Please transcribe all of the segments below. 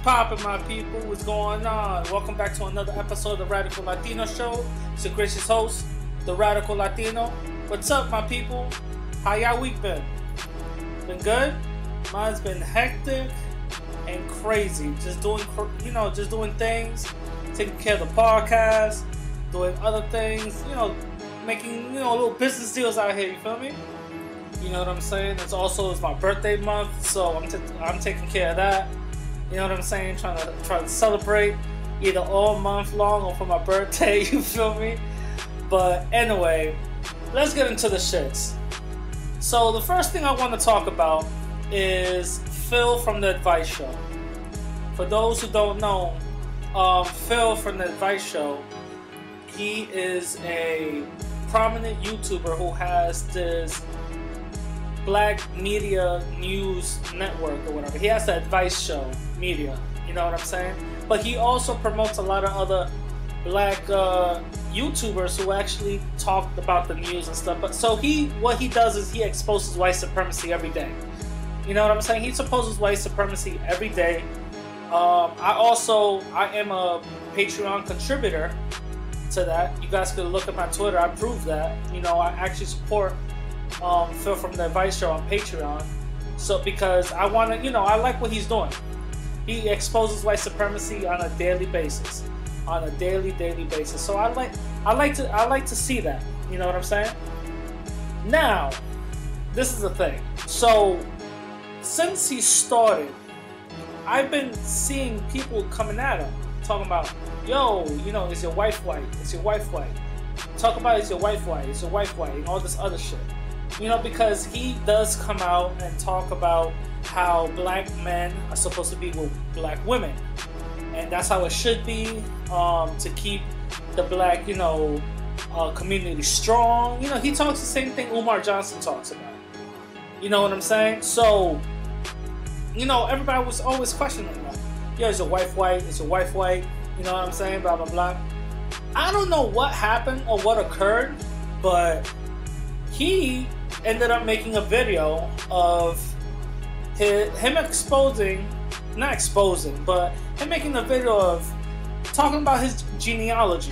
poppin', my people? What's going on? Welcome back to another episode of the Radical Latino Show. It's your gracious host, the Radical Latino. What's up, my people? How y'all week been? Been good? Mine's been hectic and crazy. Just doing things, taking care of the podcast, doing other things, making, little business deals out here, you feel me? You know what I'm saying? It's my birthday month, so I'm taking care of that. You know what I'm saying? Trying to celebrate either all month long or for my birthday, you feel me? But anyway, let's get into the shits. So the first thing I want to talk about is Phil from The Advice Show. For those who don't know, Phil from The Advice Show, he is a prominent YouTuber who has this Black Media News Network or whatever. He has the Advice Show Media, you know what I'm saying? But he also promotes a lot of other Black YouTubers who actually talk about the news and stuff. But so what he does is he exposes white supremacy every day. You know what I'm saying? He exposes white supremacy every day. I am a Patreon contributor to that. You guys could look at my Twitter. I prove that. I actually support Phil from The Advice Show on Patreon. So because I want to, I like what he's doing. He exposes white supremacy on a daily basis. On a daily basis. So I like to see that. You know what I'm saying? Now, this is the thing. So since he started, I've been seeing people coming at him, talking about, yo, is your wife white? Is your wife white? Talk about is your wife white? Is your wife white? And all this other shit. Because he does come out and talk about how black men are supposed to be with black women. And that's how it should be, to keep the black, community strong. He talks the same thing Umar Johnson talks about. You know what I'm saying? So, everybody was always questioning that. Yo, is your wife white? Is your wife white? You know what I'm saying? Blah, blah, blah. I don't know what happened or what occurred, but he ended up making a video of him making a video of talking about his genealogy.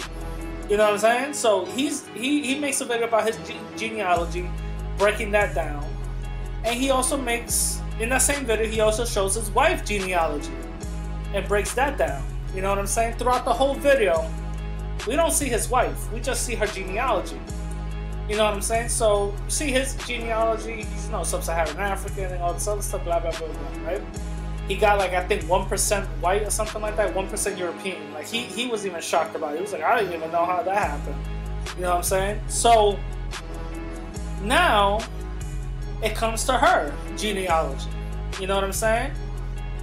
You know what I'm saying? So he makes a video about his genealogy, breaking that down. And he also in that same video, he also shows his wife's genealogy and breaks that down. You know what I'm saying? Throughout the whole video, we don't see his wife. We just see her genealogy. You know what I'm saying? So, see his genealogy, he's, sub-Saharan African and all this other stuff, blah, blah, blah, blah, right? He got, I think 1% white or something like that, 1% European. He was even shocked about it. He was like, I didn't even know how that happened. You know what I'm saying? So, now, it comes to her genealogy. You know what I'm saying?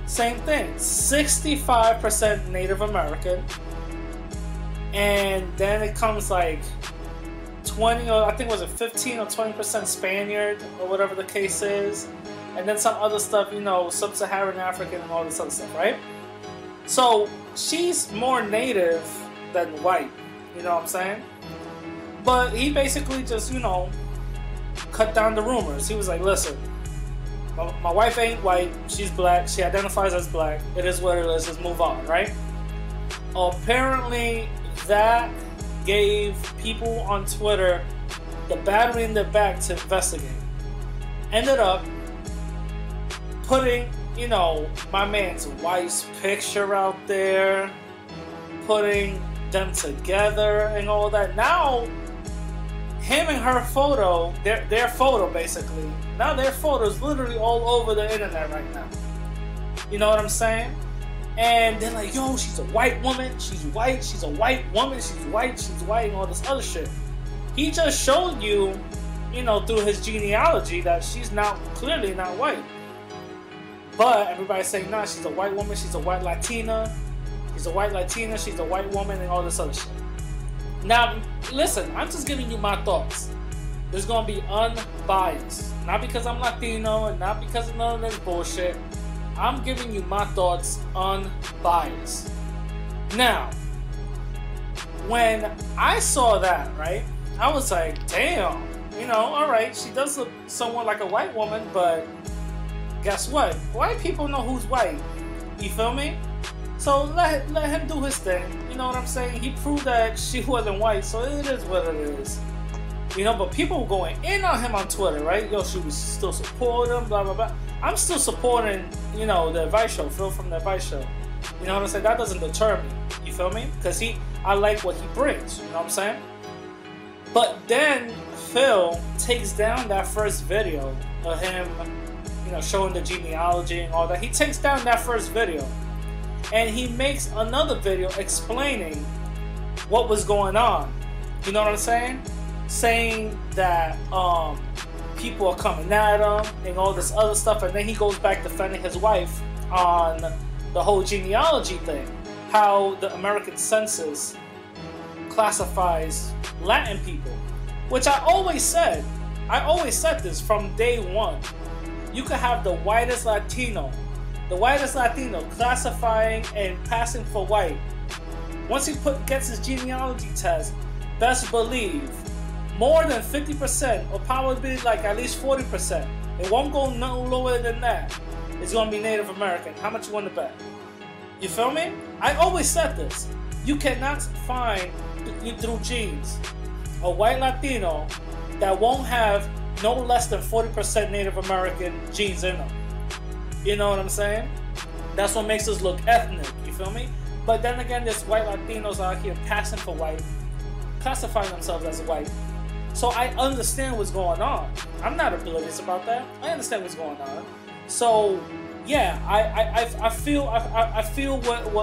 Same thing. 65% Native American. And then it comes 20, or I think was it 15 or 20% Spaniard or whatever the case is, and then some other stuff, sub-Saharan African and all this other stuff, right? So she's more native than white, you know what I'm saying? But he basically just, cut down the rumors. He was like, listen, my wife ain't white, she's black, she identifies as black, it is what it is, let's move on, right? Apparently that gave people on Twitter the battery in their back to investigate. Ended up putting, my man's wife's picture out there, putting them together and all that. Now, him and her photo, their photo basically, now their photo is literally all over the internet right now. You know what I'm saying? And they're like, yo, she's a white woman, she's white, she's a white woman, she's white, and all this other shit. He just showed you, through his genealogy that she's clearly not white. But everybody's saying, nah, she's a white woman, she's a white Latina, she's a white woman, and all this other shit. Now, listen, I'm just giving you my thoughts. There's gonna be unbiased. Not because I'm Latino, and not because of none of this bullshit. I'm giving you my thoughts unbiased. Now, when I saw that, right, I was like, damn, alright, she does look somewhat like a white woman, but guess what? White people know who's white. You feel me? So let him do his thing. You know what I'm saying? He proved that she wasn't white, so it is what it is. You know, but people were going in on him on Twitter, right? Yo, she was still supporting him, blah, blah, blah. I'm still supporting, you know, the advice show, Phil from the advice show. You know what I'm saying? That doesn't deter me. You feel me? Because I like what he brings. You know what I'm saying? But then Phil takes down that first video of him, you know, showing the genealogy and all that. He takes down that first video. And he makes another video explaining what was going on. You know what I'm saying? Saying that people are coming at him and all this other stuff. And then he goes back defending his wife on the whole genealogy thing. How the American census classifies Latin people. Which I always said this from day one. You could have the whitest Latino classifying and passing for white. Once he gets his genealogy test, best believe more than 50%, or probably like at least 40%. It won't go no lower than that. It's gonna be Native American. How much you want to bet? You feel me? I always said this. You cannot find through genes a white Latino that won't have no less than 40% Native American genes in them. You know what I'm saying? That's what makes us look ethnic, you feel me? But then again, there's white Latinos out here passing for white, classifying themselves as white. So I understand what's going on. I'm not oblivious about that. I understand what's going on. So yeah, I feel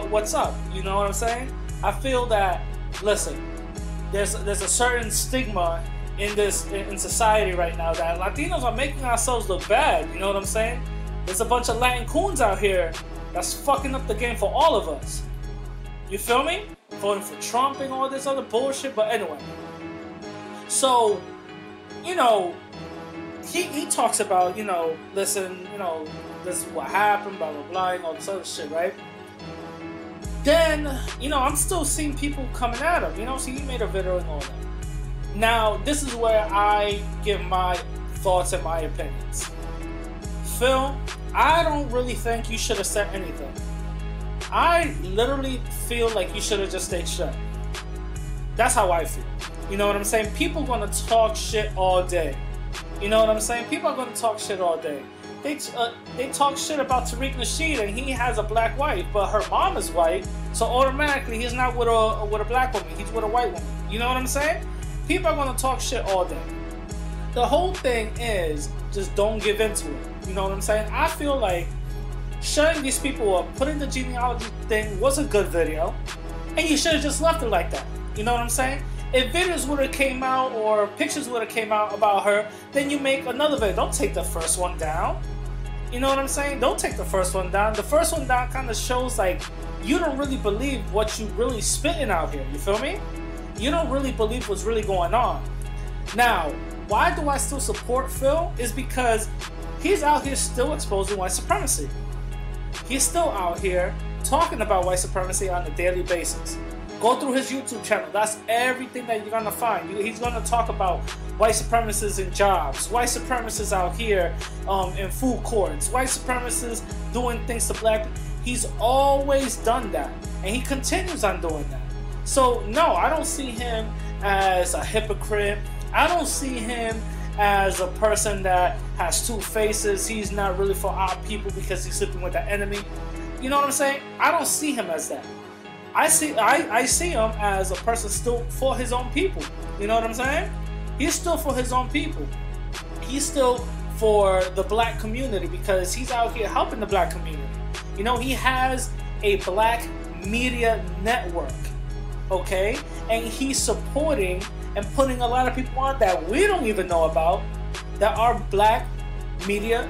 what's up. You know what I'm saying? I feel that, listen, there's a certain stigma in society right now that Latinos are making ourselves look bad. You know what I'm saying? There's a bunch of Latin coons out here that's fucking up the game for all of us. You feel me? Voting for Trump and all this other bullshit. But anyway. So, you know, he talks about, you know, listen, you know, this is what happened, blah, blah, blah, and all this other shit, right? Then, you know, I'm still seeing people coming at him. You know, so he made a video and all that. Now, this is where I give my thoughts and my opinions. Phil, I don't really think you should have said anything. I literally feel like you should have just stayed shut. That's how I feel. You know what I'm saying? People are going to talk shit all day. You know what I'm saying? People are going to talk shit all day. They talk shit about Tariq Nasheed and he has a black wife, but her mom is white, so automatically he's not with a black woman, he's with a white woman. You know what I'm saying? People are going to talk shit all day. The whole thing is just don't give into it. You know what I'm saying? I feel like shutting these people up, putting the genealogy thing was a good video, and you should have just left it like that. You know what I'm saying? If videos would have came out or pictures would have came out about her, then you make another video. Don't take the first one down. You know what I'm saying? Don't take the first one down. The first one down kind of shows like you don't really believe what you really spitting out here. You feel me? You don't really believe what's really going on. Now, why do I still support Phil? Is because he's out here still exposing white supremacy. He's still out here talking about white supremacy on a daily basis. Go through his YouTube channel. That's everything that you're going to find. He's going to talk about white supremacists in jobs, white supremacists out here in food courts, white supremacists doing things to black people. He's always done that, and he continues on doing that. So, no, I don't see him as a hypocrite. I don't see him as a person that has two faces. He's not really for our people because he's sleeping with the enemy. You know what I'm saying? I don't see him as that. I see him as a person still for his own people. You know what I'm saying? He's still for his own people. He's still for the black community because he's out here helping the black community. You know, he has a black media network, okay? And he's supporting and putting a lot of people on that we don't even know about that are black media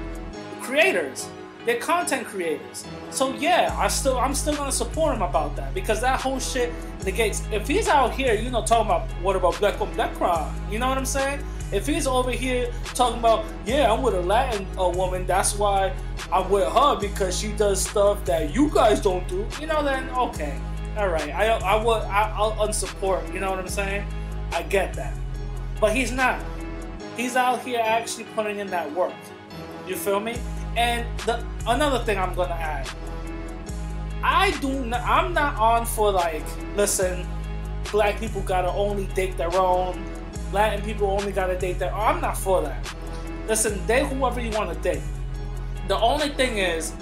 creators. They're content creators. So yeah, I'm still gonna support him about that because that whole shit negates. If he's out here, you know, talking about what about black on black crime, you know what I'm saying? If he's over here talking about, yeah, I'm with a Latin woman, that's why I'm with her because she does stuff that you guys don't do, you know, then okay, all right, I'll unsupport, you know what I'm saying? I get that, but he's not. He's out here actually putting in that work. You feel me? And another thing I'm gonna add, I'm not on for like, listen, black people gotta only date their own, Latin people only gotta date their own. I'm not for that. Listen, date whoever you want to date. The only thing is,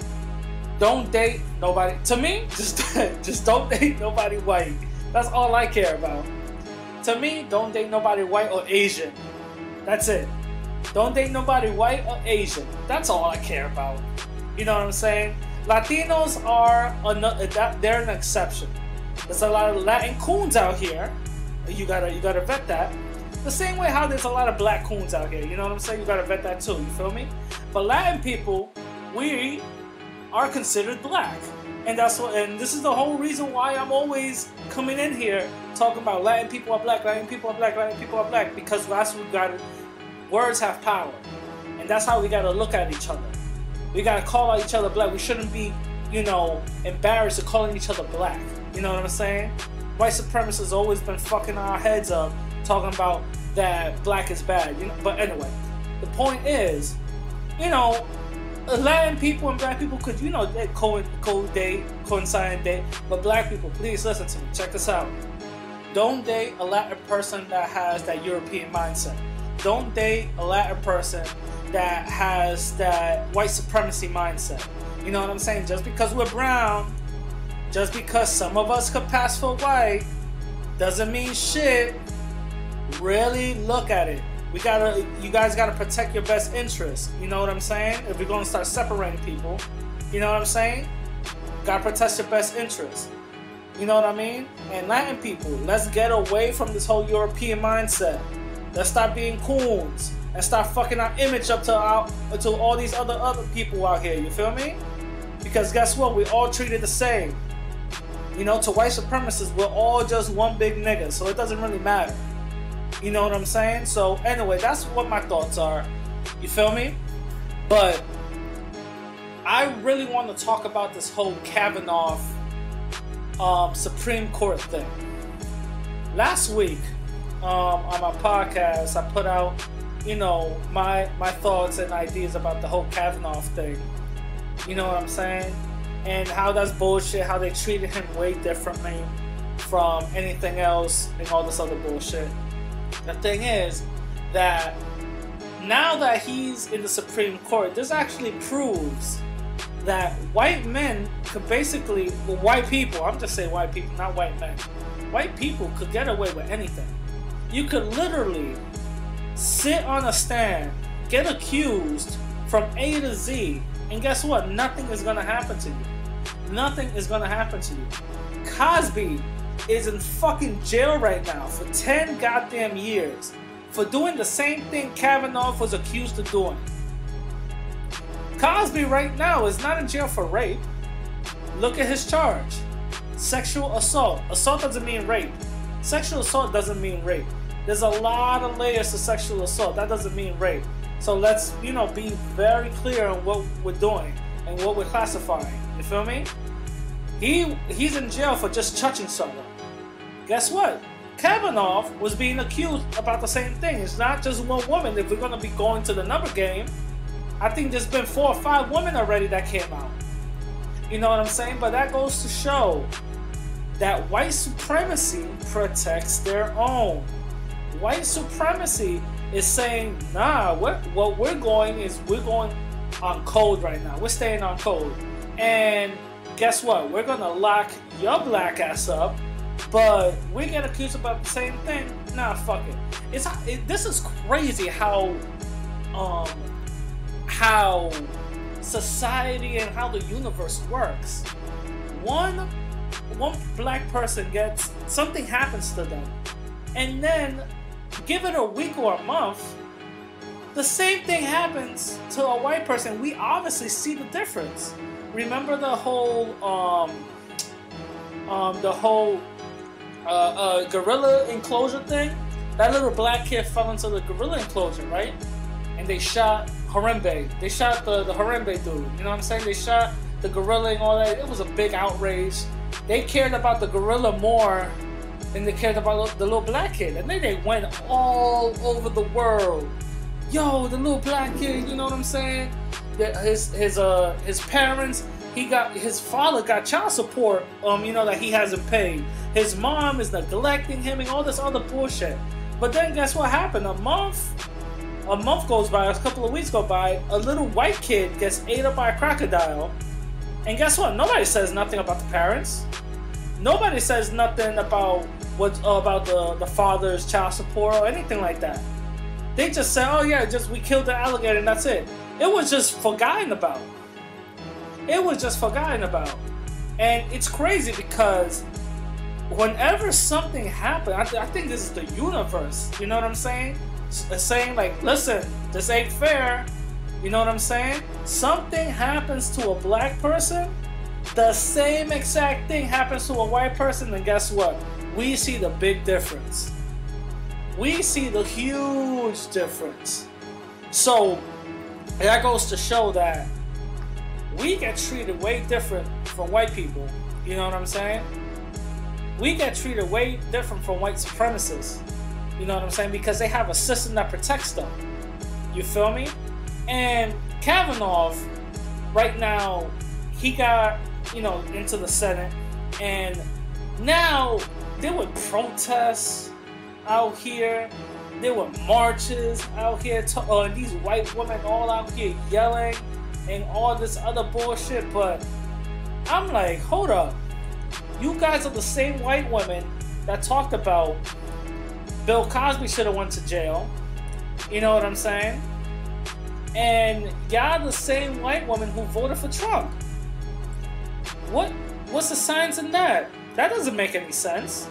don't date nobody. To me, just don't date nobody white. That's all I care about. To me, don't date nobody white or Asian. That's it. Don't date nobody white or Asian. That's all I care about. You know what I'm saying? Latinos they're an exception. There's a lot of Latin coons out here. You gotta vet that. The same way how there's a lot of black coons out here. You know what I'm saying? You gotta vet that too. You feel me? But Latin people, we are considered black, and this is the whole reason why I'm always coming in here talking about Latin people are black, Latin people are black, Latin people are black, because that's what we got. Words have power, and that's how we gotta look at each other. We gotta call out each other black. We shouldn't be, embarrassed of calling each other black. You know what I'm saying? White supremacists always been fucking our heads up, talking about that black is bad. But anyway, the point is, Latin people and black people could, they coincide and date. But black people, please listen to me. Check this out. Don't date a Latin person that has that European mindset. Don't date a Latin person that has that white supremacy mindset. You know what I'm saying? Just because we're brown, just because some of us could pass for white, doesn't mean shit. Really look at it. You guys gotta protect your best interests. You know what I'm saying? If we're gonna start separating people, you know what I'm saying? Gotta protect your best interests. You know what I mean? And Latin people, let's get away from this whole European mindset. Let's stop being coons and start fucking our image up to all these other people out here. You feel me? Because guess what? We're all treated the same. To white supremacists, we're all just one big nigga, so it doesn't really matter. You know what I'm saying? So anyway, that's what my thoughts are. You feel me? But I really want to talk about this whole Kavanaugh Supreme Court thing. Last week on my podcast, I put out, my thoughts and ideas about the whole Kavanaugh thing. You know what I'm saying? And how that's bullshit, how they treated him way differently from anything else and all this other bullshit. The thing is that now that he's in the Supreme Court, this actually proves that white men could basically, white people, I'm just saying white people, not white men. White people could get away with anything. You could literally sit on a stand, get accused from A to Z, and guess what? Nothing is going to happen to you. Nothing is going to happen to you. Cosby is in fucking jail right now for 10 goddamn years for doing the same thing Kavanaugh was accused of doing. Cosby right now is not in jail for rape. Look at his charge. Sexual assault. Assault doesn't mean rape. Sexual assault doesn't mean rape. There's a lot of layers to sexual assault. That doesn't mean rape. So let's, be very clear on what we're doing and what we're classifying. You feel me? He's in jail for just touching someone. Guess what? Kavanaugh was being accused about the same thing. It's not just one woman. If we're going to be going to the number game, I think there's been 4 or 5 women already that came out. You know what I'm saying? But that goes to show that white supremacy protects their own. White supremacy is saying, nah, what we're going on code right now. We're staying on code. And guess what? We're going to lock your black ass up, but we get accused about the same thing. Nah, fuck it. This is crazy how society and how the universe works. One black person gets, something happens to them, and then give it a week or a month, the same thing happens to a white person. We obviously see the difference. Remember the whole gorilla enclosure thing? That little black kid fell into the gorilla enclosure, right? And they shot Harambe. They shot the Harambe dude. You know what I'm saying? They shot the gorilla and all that. It was a big outrage. They cared about the gorilla more than they cared about the little black kid. And then they went all over the world. Yo, the little black kid, you know what I'm saying? His parents his father got child support, that he hasn't paid. His mom is neglecting him and all this other bullshit. But then guess what happened? A month goes by, a couple of weeks go by, a little white kid gets ate up by a crocodile. And guess what? Nobody says nothing about the parents. Nobody says nothing about the father's child support or anything like that. They just say, oh yeah, we killed the alligator and that's it. It was just forgotten about. It was just forgotten about. And it's crazy because whenever something happens, I think this is the universe, you know what I'm saying? Saying like, listen, this ain't fair, you know what I'm saying? Something happens to a black person, the same exact thing happens to a white person, and guess what? We see the big difference. We see the huge difference. So that goes to show that we get treated way different from white people. You know what I'm saying? We get treated way different from white supremacists. You know what I'm saying? Because they have a system that protects them. You feel me? And Kavanaugh, right now, he got, into the Senate. And now there were protests out here. There were marches out here. These white women all out here yelling and all this other bullshit. But I'm like, hold up. You guys are the same white women that talked about Bill Cosby should have went to jail. You know what I'm saying? And y'all the same white woman who voted for Trump. What's the science in that? That doesn't make any sense.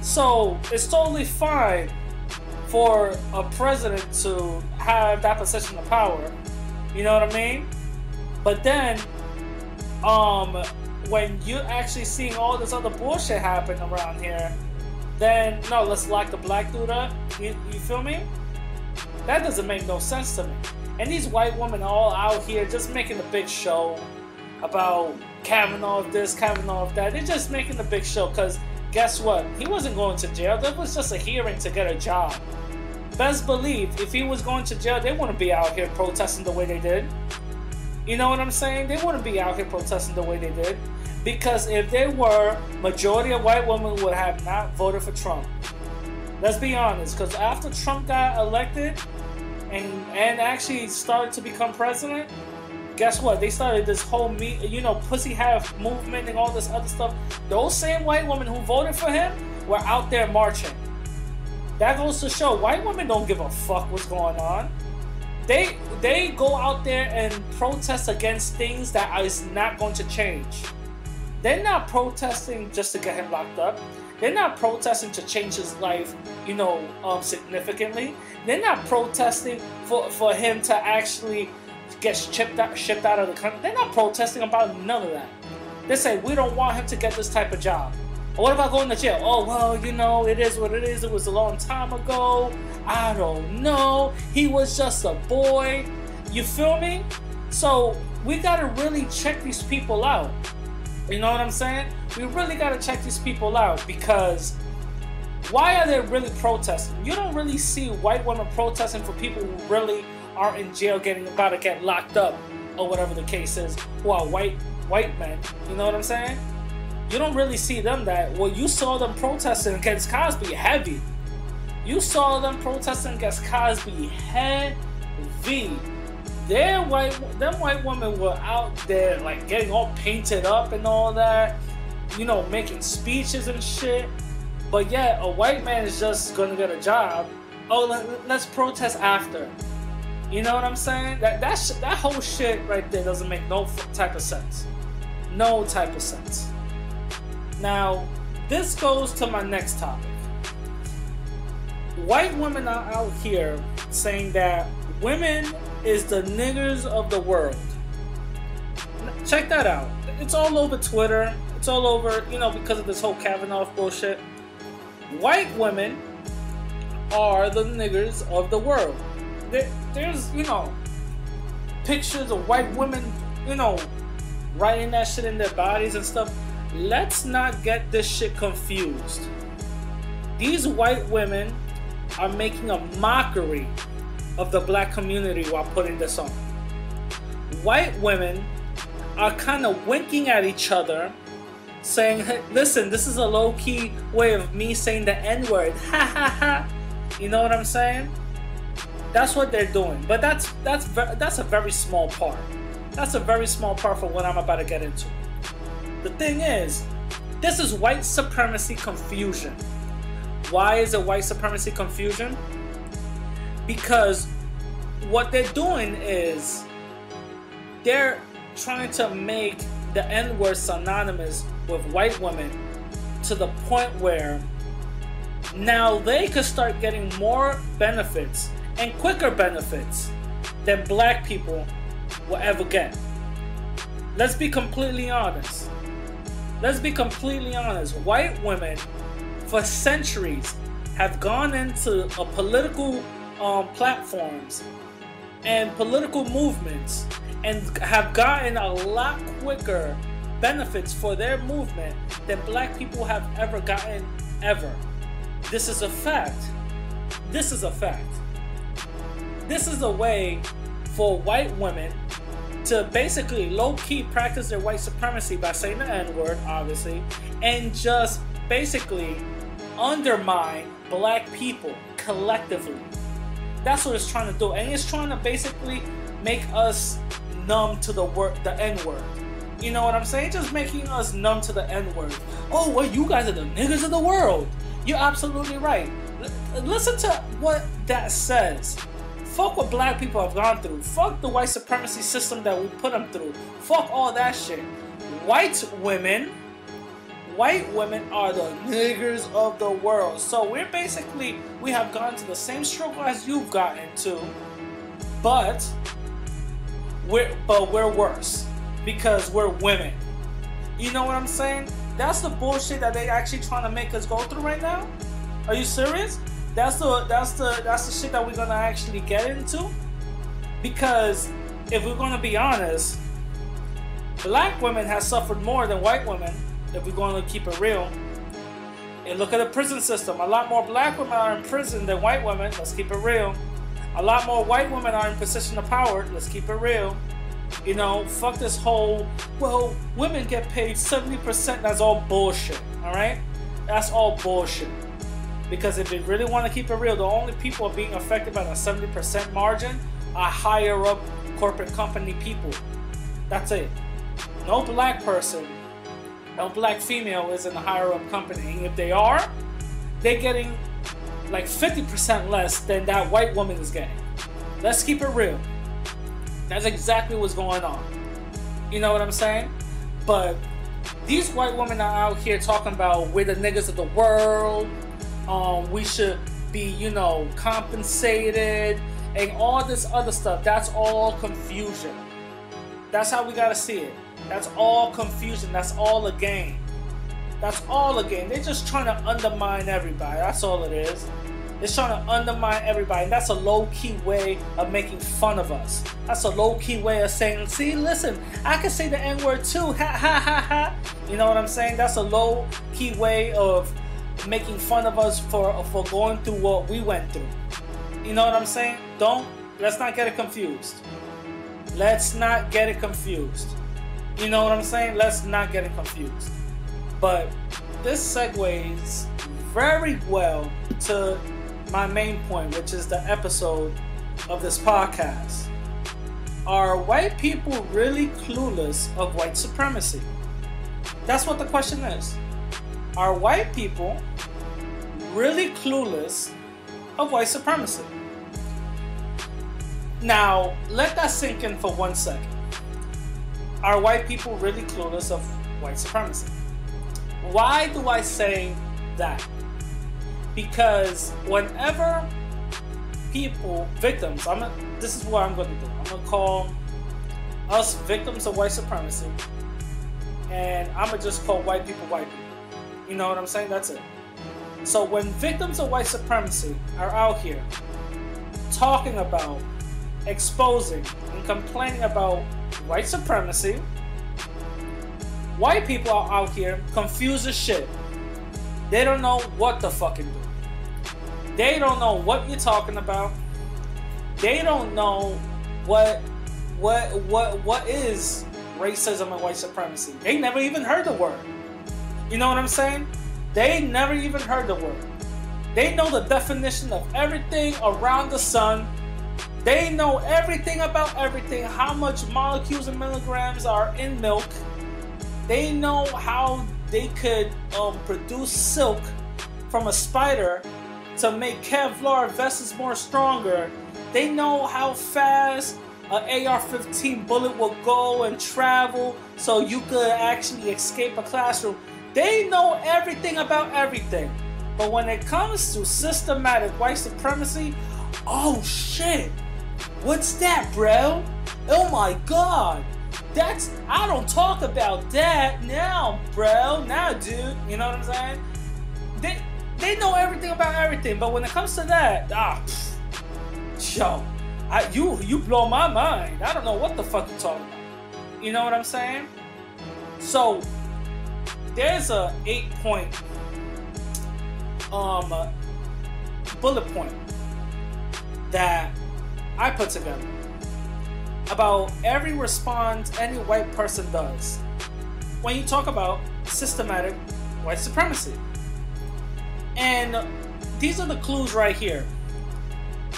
So it's totally fine for a president to have that position of power. You know what I mean? But then, when you're actually seeing all this other bullshit happen around here, then no, let's lock the black dude up. You feel me? That doesn't make no sense to me. And these white women are all out here just making a big show about Kavanaugh of this, Kavanaugh of that. They're just making a big show because guess what? He wasn't going to jail. That was just a hearing to get a job. Best believe, if he was going to jail, they wouldn't be out here protesting the way they did. You know what I'm saying? They wouldn't be out here protesting the way they did. Because if they were, majority of white women would have not voted for Trump. Let's be honest. Because after Trump got elected and actually started to become president, guess what? They started this whole pussy half movement and all this other stuff. Those same white women who voted for him were out there marching. That goes to show white women don't give a fuck what's going on. They go out there and protest against things that is not going to change. They're not protesting just to get him locked up. They're not protesting to change his life, significantly. They're not protesting for him to actually get shipped out of the country. They're not protesting about none of that. They say, we don't want him to get this type of job. Or what about going to jail? Oh, well, it is what it is. It was a long time ago. I don't know. He was just a boy. You feel me? So we got to really check these people out. You know what I'm saying? We really got to check these people out because why are they really protesting? You don't really see white women protesting for people who really are in jail about to get locked up or whatever the case is, who are white men. You know what I'm saying? You don't really see them that. Well, you saw them protesting against Cosby heavy. You saw them protesting against Cosby heavy. Them white women were out there like getting all painted up and all that, making speeches and shit. But yeah, a white man is just gonna get a job. Oh, let's protest after. You know what I'm saying? That whole shit right there doesn't make no type of sense. No type of sense. Now, this goes to my next topic. White women are out here saying that women is the niggers of the world. Check that out. It's all over Twitter. It's all over, because of this whole Kavanaugh bullshit. White women are the niggers of the world. There's, pictures of white women, writing that shit in their bodies and stuff. Let's not get this shit confused. These white women are making a mockery of the black community while putting this on. White women are kind of winking at each other, saying, hey, listen, this is a low-key way of me saying the N-word. Ha ha ha. You know what I'm saying? That's what they're doing. But that's a very small part. That's a very small part for what I'm about to get into. The thing is, this is white supremacy confusion. Why is it white supremacy confusion? Because what they're doing is they're trying to make the N-word synonymous with white women to the point where now they could start getting more benefits and quicker benefits than black people will ever get. Let's be completely honest. Let's be completely honest. White women for centuries have gone into political platforms and political movements and have gotten a lot quicker benefits for their movement than black people have ever gotten, ever. This is a fact. This is a fact. This is a way for white women to basically low-key practice their white supremacy by saying the N-word, obviously, and just basically undermine black people collectively. That's what it's trying to do. And it's trying to basically make us numb to the N-word. You know what I'm saying? Just making us numb to the N-word. Oh, well, you guys are the niggas of the world. You're absolutely right. Listen to what that says. Fuck what black people have gone through. Fuck the white supremacy system that we put them through. Fuck all that shit. White women are the niggers of the world. So we have gone to the same struggle as you've gotten to, but we're worse because we're women. You know what I'm saying? That's the bullshit that they actually trying to make us go through right now. Are you serious? That's the shit that we're gonna actually get into. Because if we're gonna be honest, black women have suffered more than white women. If we're going to keep it real. And look at the prison system. A lot more black women are in prison than white women. Let's keep it real. A lot more white women are in position of power. Let's keep it real. You know, fuck this whole, well, women get paid 70%. That's all bullshit. Alright? That's all bullshit. Because if you really want to keep it real, the only people being affected by the 70% margin are higher up corporate company people. That's it. No black person, no black female is in a higher up company. And if they are, they're getting like 50% less than that white woman is getting. Let's keep it real. That's exactly what's going on. You know what I'm saying? But these white women are out here talking about we're the niggas of the world. We should be, you know, compensated and all this other stuff. That's all confusion. That's how we gotta see it. That's all confusion. That's all a game. That's all a game. They're just trying to undermine everybody. That's all it is. It's trying to undermine everybody. And that's a low-key way of making fun of us. That's a low-key way of saying, see, listen, I can say the N-word too. Ha, ha, ha, ha. You know what I'm saying? That's a low-key way of making fun of us for going through what we went through. You know what I'm saying? Let's not get it confused. Let's not get it confused. You know what I'm saying? Let's not get it confused. But this segues very well to my main point, which is the episode of this podcast. Are white people really clueless of white supremacy? That's what the question is. Are white people really clueless of white supremacy? Now, let that sink in for 1 second. Are white people really clueless of white supremacy? Why do I say that? Because whenever people, victims, this is what I'm going to do. I'm going to call us victims of white supremacy, and I'm going to just call white people white people. You know what I'm saying? That's it. So when victims of white supremacy are out here talking about, exposing, and complaining about white supremacy, white people are out here confused as shit. They don't know what to fucking do. They don't know what you're talking about. They don't know what is racism and white supremacy. They never even heard the word. You know what I'm saying? They never even heard the word. They know the definition of everything around the sun. They know everything about everything, how much molecules and milligrams are in milk. They know how they could produce silk from a spider to make Kevlar vests more stronger. They know how fast an AR-15 bullet will go and travel so you could actually escape a classroom. They know everything about everything. But when it comes to systematic white supremacy, oh shit, what's that, bro? Oh my god, I don't talk about that now, bro. Now, dude, you know what I'm saying? They know everything about everything, but when it comes to that, you blow my mind. I don't know what the fuck you're talking about. You know what I'm saying? So there's a 8-point bullet point that I put together about every response any white person does when you talk about systematic white supremacy. And these are the clues right here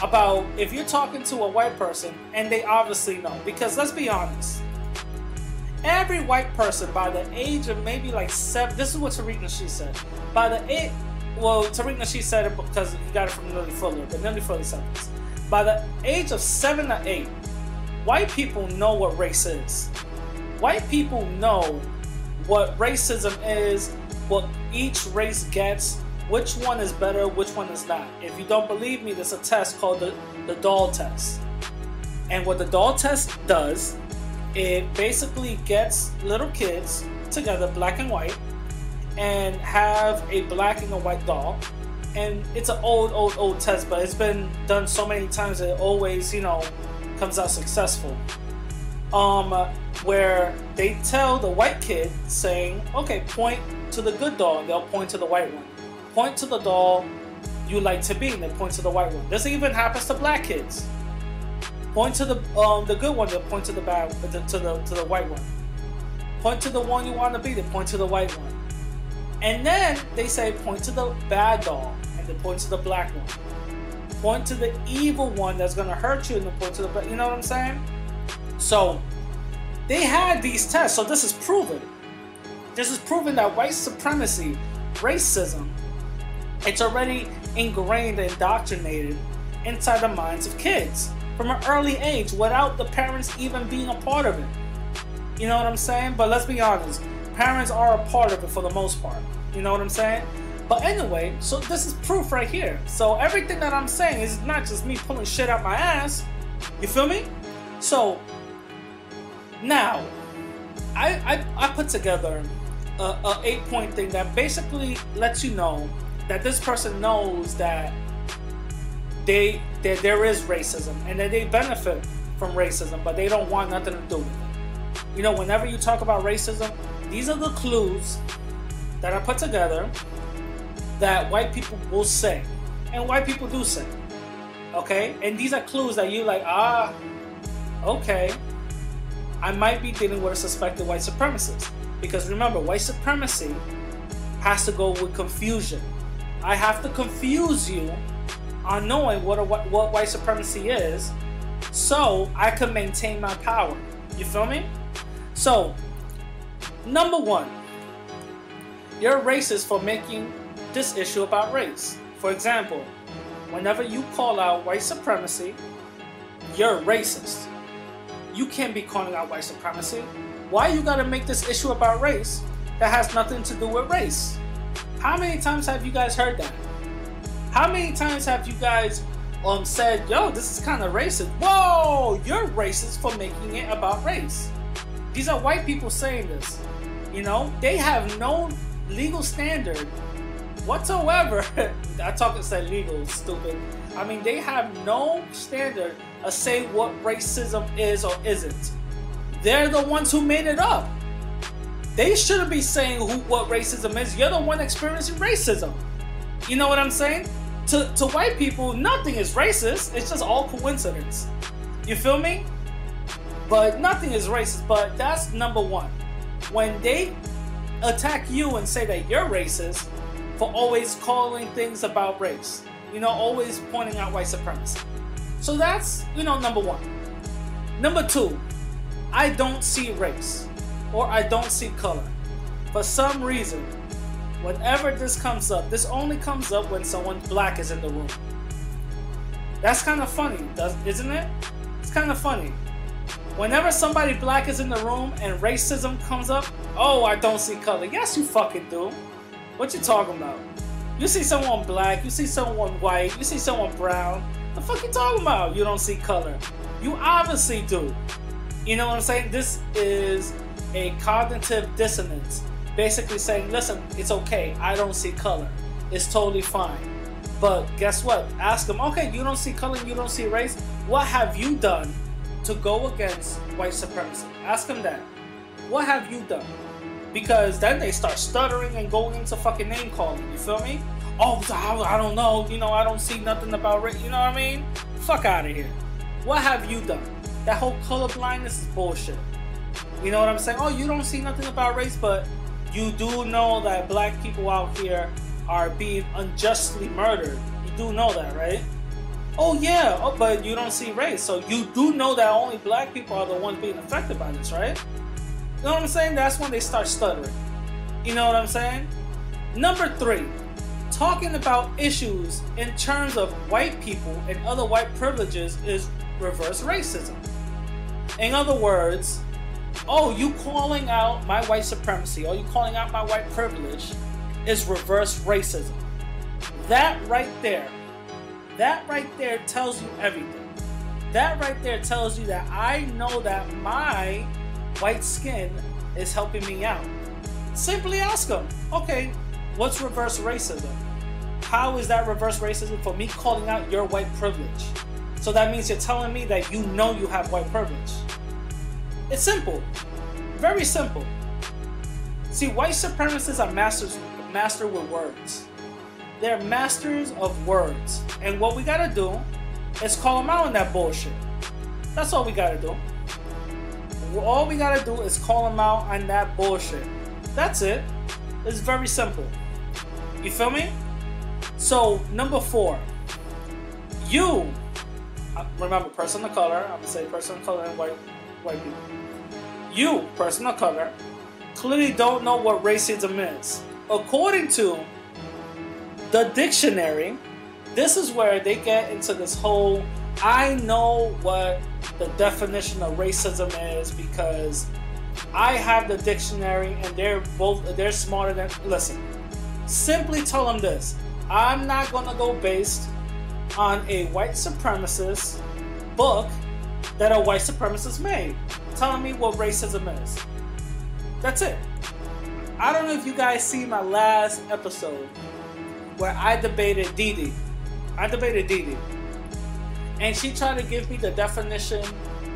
about if you're talking to a white person, and they obviously know, because let's be honest, every white person by the age of maybe like 7, this is what Tariq Nasheed said, Tariq Nasheed said it because he got it from Nelly Fuller, but Nelly Fuller said this. By the age of 7 or 8, white people know what race is. White people know what racism is, what each race gets, which one is better, which one is not. If you don't believe me, there's a test called the doll test. And what the doll test does, it basically gets little kids together, black and white, and have a black and a white doll. And it's an old test, but it's been done so many times that it always, comes out successful. Where they tell the white kid saying, okay, point to the good doll, and they'll point to the white one. Point to the doll you like to be, and they point to the white one. This even happens to black kids. Point to the good one, they'll point to the bad, to the white one. Point to the one you want to be, they point to the white one. And then they say point to the bad doll, and they point to the black one. Point to the evil one that's gonna hurt you, and then point to the black. You know what I'm saying? So they had these tests. So this is proven. This is proven that white supremacy, racism, it's already ingrained and indoctrinated inside the minds of kids from an early age without the parents even being a part of it. You know what I'm saying? But let's be honest, parents are a part of it for the most part. You know what I'm saying? But anyway, so this is proof right here. So everything that I'm saying is not just me pulling shit out my ass. You feel me? So now, I put together a 8-point thing that basically lets you know that this person knows that there is racism and that they benefit from racism, but they don't want nothing to do with it. Whenever you talk about racism, these are the clues that I put together that white people will say, and white people do say, okay? And these are clues that you like, okay, I might be dealing with a suspected white supremacist. Because remember, white supremacy has to go with confusion. I have to confuse you on knowing what white supremacy is, so I can maintain my power. You feel me? So, number 1, you're racist for making this issue about race. For example, whenever you call out white supremacy, you're racist. You can't be calling out white supremacy. Why you gotta make this issue about race that has nothing to do with race? How many times have you guys heard that? How many times have you guys said, yo, this is kind of racist? Whoa, you're racist for making it about race. These are white people saying this. They have no legal standard whatsoever. I said legal, stupid. I mean, they have no standard of saying what racism is or isn't. They're the ones who made it up. They shouldn't be saying what racism is. You're the one experiencing racism. You know what I'm saying? To white people, nothing is racist. It's just all coincidence. You feel me? But nothing is racist. But that's number one. When they attack you and say that you're racist for always calling things about race, always pointing out white supremacy. So that's, number one. Number two, I don't see race or I don't see color. For some reason, whenever this comes up, this only comes up when someone black is in the room. That's kind of funny, isn't it? It's kind of funny. Whenever somebody black is in the room and racism comes up, oh, I don't see color. Yes, you fucking do. What you talking about? You see someone black, you see someone white, you see someone brown. The fuck you talking about? You don't see color. You obviously do. You know what I'm saying? This is a cognitive dissonance. Basically saying, listen, it's okay. I don't see color. It's totally fine. But guess what? Ask them, okay, you don't see color, you don't see race. What have you done to go against white supremacy? Ask them that. What have you done? Because then they start stuttering and going into fucking name calling. You feel me? Oh, I don't know. I don't see nothing about race. You know what I mean? Fuck out of here. What have you done? That whole color blindness is bullshit. You know what I'm saying? Oh, you don't see nothing about race, but you do know that black people out here are being unjustly murdered. You do know that, right? Oh yeah, but you don't see race. So you do know that only black people are the ones being affected by this, right? You know what I'm saying? That's when they start stuttering. You know what I'm saying? Number three, talking about issues in terms of white people and other white privileges is reverse racism. In other words, oh, you calling out my white supremacy, or you calling out my white privilege is reverse racism. That right there tells you everything. That right there tells you that I know that my white skin is helping me out. Simply ask them, okay, what's reverse racism? How is that reverse racism for me calling out your white privilege? So that means you're telling me that you know you have white privilege. It's simple. Very simple. See, white supremacists are master with words. They're masters of words. And what we gotta do is call them out on that bullshit. That's all we gotta do. All we gotta do is call them out on that bullshit. That's it. It's very simple. You feel me? So, number four. You, remember, person of color. I'm gonna say person of color and white people. You, person of color, clearly don't know what racism is. According to the dictionary, this is where they get into this whole, I know what the definition of racism is because I have the dictionary and they're smarter than, listen, simply tell them this. I'm not going to go based on a white supremacist book that a white supremacist made telling me what racism is. That's it. I don't know if you guys see my last episode where I debated Didi. And she tried to give me the definition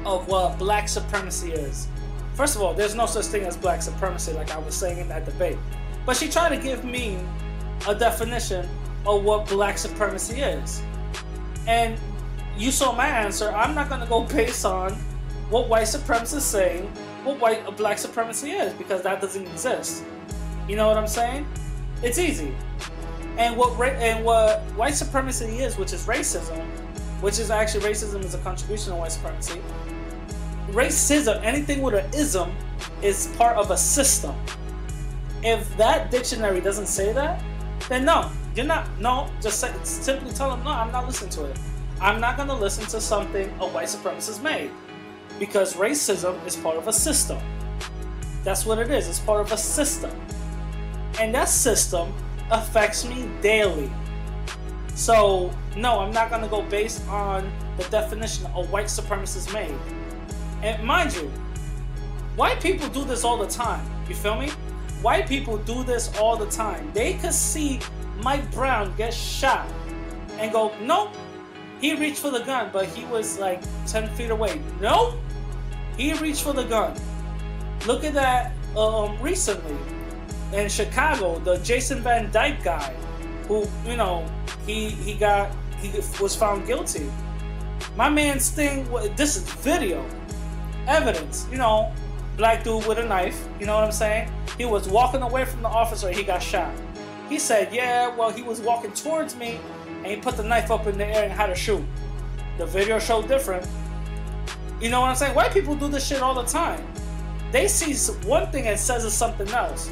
of what black supremacy is. First of all, there's no such thing as black supremacy like I was saying in that debate. But she tried to give me a definition of what black supremacy is. And you saw my answer. I'm not going to go based on what white supremacists saying what black supremacy is because that doesn't exist. You know what I'm saying? It's easy. And what white supremacy is, which is racism, which is actually racism is a contribution of white supremacy. Racism, anything with an ism, is part of a system. If that dictionary doesn't say that, then no, you're not. No, just simply tell them no. I'm not listening to it. I'm not going to listen to something a white supremacist made because racism is part of a system. That's what it is. It's part of a system, and that system affects me daily. So no, I'm not going to go based on the definition a white supremacist made. And mind you, white people do this all the time. You feel me? White people do this all the time. They could see Mike Brown get shot and go, nope, he reached for the gun, but he was like 10 feet away. Nope, he reached for the gun. Look at that recently in Chicago, the Jason Van Dyke guy who, you know, he was found guilty. My man's thing, this is video. evidence. You know, black dude with a knife. You know what I'm saying? He was walking away from the officer. He got shot. He said, yeah, well, he was walking towards me and he put the knife up in the air and had to shoot. The video showed different. You know what I'm saying? White people do this shit all the time. They see one thing and says it's something else.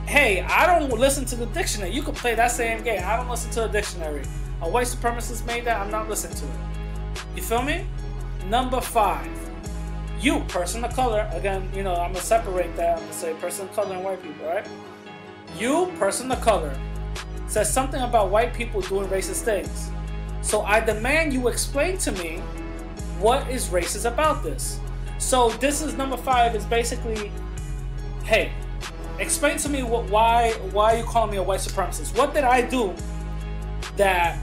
Hey, I don't listen to the dictionary. You can play that same game. I don't listen to the dictionary. A white supremacist made that. I'm not listening to it. You feel me? Number 5. You, person of color. Again, you know, I'm going to separate that. I'm going to say person of color and white people, right? You, person of color, says something about white people doing racist things. So I demand you explain to me what is racist about this. So this is number 5. Is basically, hey, explain to me why you call me a white supremacist? What did I do that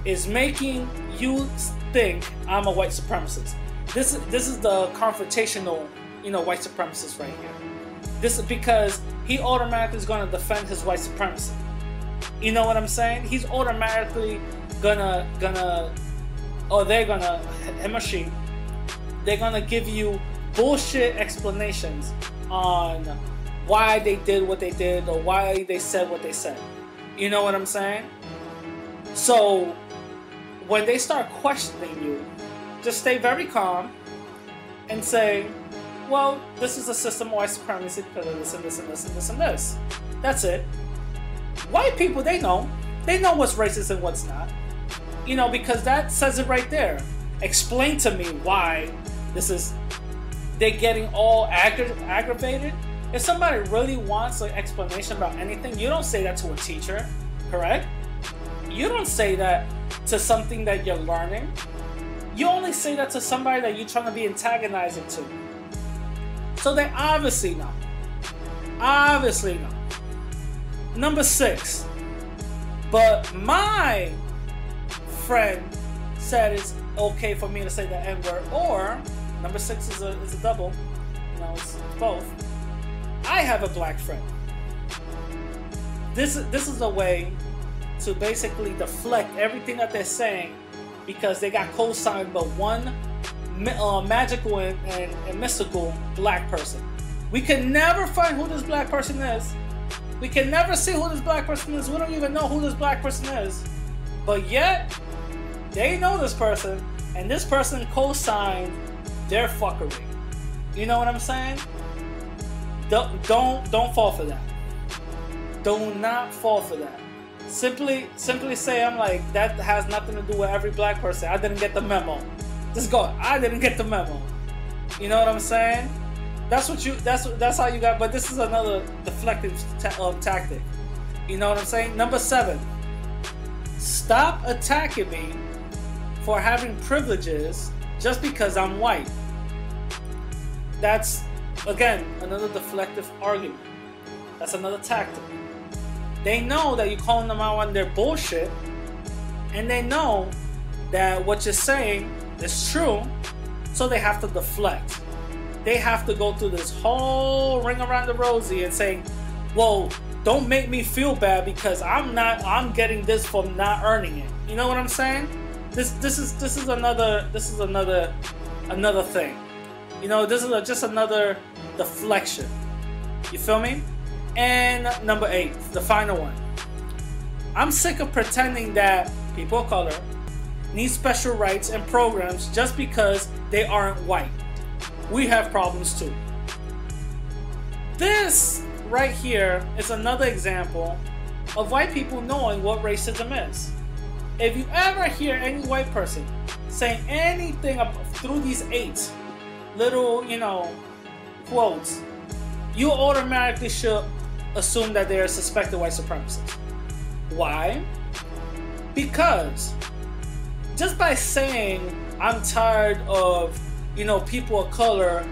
is making you think I'm a white supremacist? This is the confrontational, you know, white supremacist right here. This is because he automatically is going to defend his white supremacy. You know what I'm saying? He's automatically gonna, or they're gonna, him or she, they're gonna give you bullshit explanations on why they did what they did or why they said what they said. You know what I'm saying? So when they start questioning you, just stay very calm and say, well, this is a system of white supremacy because of this and this and this and this and this. That's it. White people, they know what's racist and what's not. You know, because that says it right there. Explain to me why this is, they're getting all aggravated. If somebody really wants an explanation about anything, you don't say that to a teacher, correct? You don't say that to something that you're learning. You only say that to somebody that you're trying to be antagonizing to. So they obviously know. Obviously know. Number 6. But my friend said it's okay for me to say the N-word, or number 6 is a double. You know, it's both. I have a black friend. This is a way to basically deflect everything that they're saying because they got co-signed by one magical and mystical black person. We can never find who this black person is. We can never see who this black person is. We don't even know who this black person is. But yet, they know this person, and this person co-signed their fuckery. You know what I'm saying? Don't fall for that. Do not fall for that. Simply say, I'm like, that has nothing to do with every black person. I didn't get the memo. Just go, I didn't get the memo. You know what I'm saying? That's how you got, but this is another deflective tactic. You know what I'm saying? Number 7, stop attacking me for having privileges just because I'm white. That's, again, another deflective argument. That's another tactic. They know that you're calling them out on their bullshit, and they know that what you're saying is true, so they have to deflect. They have to go through this whole ring around the rosy and saying, well, don't make me feel bad because I'm getting this from not earning it. You know what I'm saying? This is another thing. You know, this is just another deflection. You feel me? And number 8, the final one. I'm sick of pretending that people of color need special rights and programs just because they aren't white. We have problems too. This right here is another example of white people knowing what racism is. If you ever hear any white person saying anything through these 8 little, you know, quotes, you automatically should assume that they're a suspected white supremacist. Why? Because just by saying I'm tired of, you know, people of color,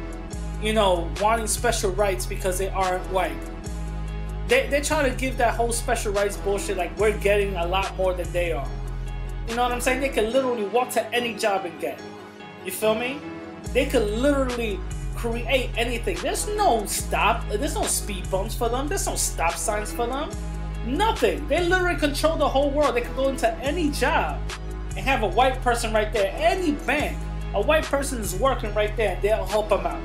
you know, wanting special rights because they aren't white, they try to give that whole special rights bullshit like we're getting a lot more than they are. You know what I'm saying? They can literally walk to any job and get it. You feel me? They could literally create anything. There's no speed bumps for them. There's no stop signs for them. Nothing. They literally control the whole world. They could go into any job and have a white person right there. Any bank. a white person is working right there and they'll help them out.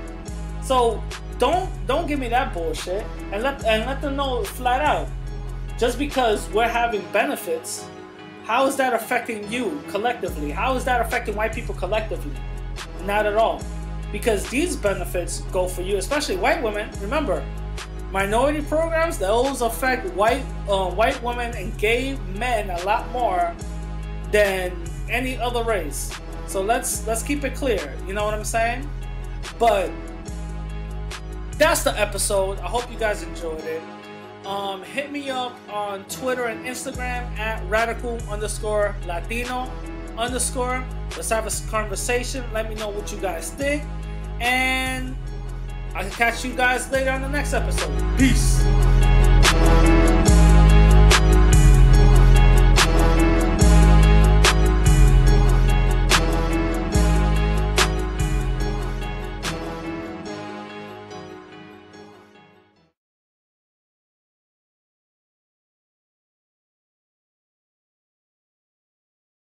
So don't give me that bullshit, and let them know flat out. Just because we're having benefits, how is that affecting you collectively? How is that affecting white people collectively? Not at all. Because these benefits go for you, especially white women. Remember, minority programs, those affect white women and gay men a lot more than any other race. So let's keep it clear. You know what I'm saying? But that's the episode. I hope you guys enjoyed it. Hit me up on Twitter and Instagram at radical_Latino_. Let's have a conversation. Let me know what you guys think. And I can catch you guys later on the next episode. Peace.